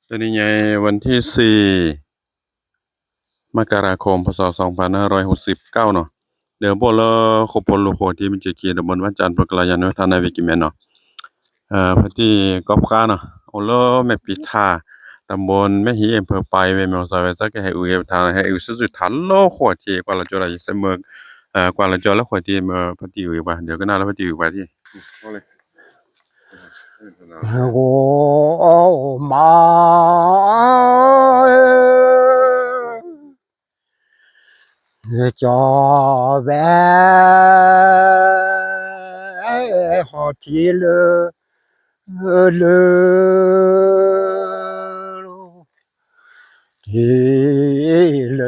ตัวนี้ไงวันที่4มกราคมพศ2569เนาะเดี๋ยวบ่ละครบพลลูกโคที่มันจะเกียตำบลวันจันทร์ปกลายันวัฒนาวิกิแม่นเนาะพอดีกอบค้าเนาะโอเลแม่ปิท่าตำบลแม่ฮีอำเภอปายแม่มอซอยซักให้อุยทางให้อุสุดทันโลโคที่กว่าละจอละเสมอกว่าละจอละโคที่มาพอดีอยู่ว่าเดี๋ยวก็น่าละพอดีอยู่ว่าที่เอาเลยโอ้มาจอแวหอที่เลที่เล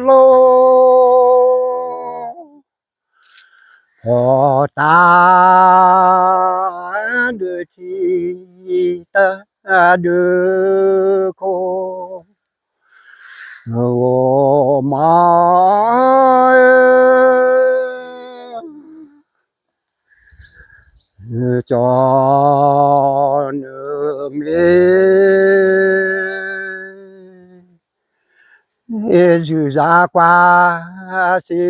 โลพอตาเดือที่ตาเดือโคโอ้มาจอนเมจูซากว่าสิ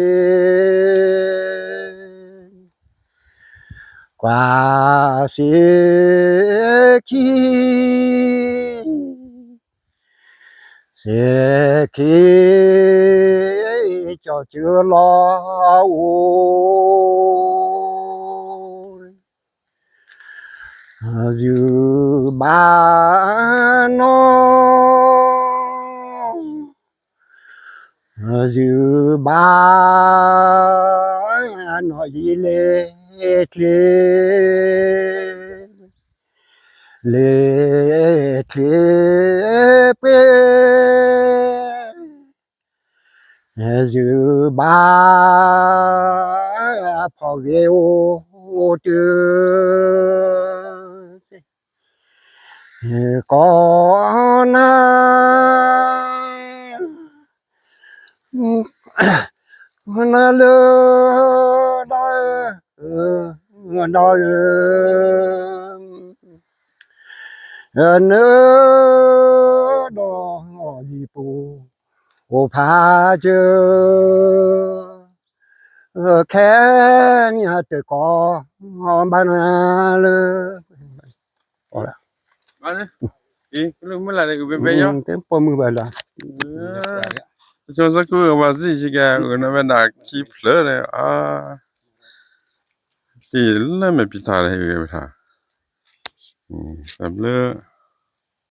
กว่าสิคีเสคีเจ้าเจือลอโอยู่บ้านน้องอยู่บ้านน้อยเลเปอยู่บ้าพอเวโอเตือก่อนนานาเลได้ได้เนดอจีปูโอพาเจอแค่เนี่ยแต่ก็บ้านเลยพอแล้วVale. Y lu mala de bebeyo. Tempo mu bala. Jo zaku wazi jiga una benda ki plere Ti la me pitare he beta. Sable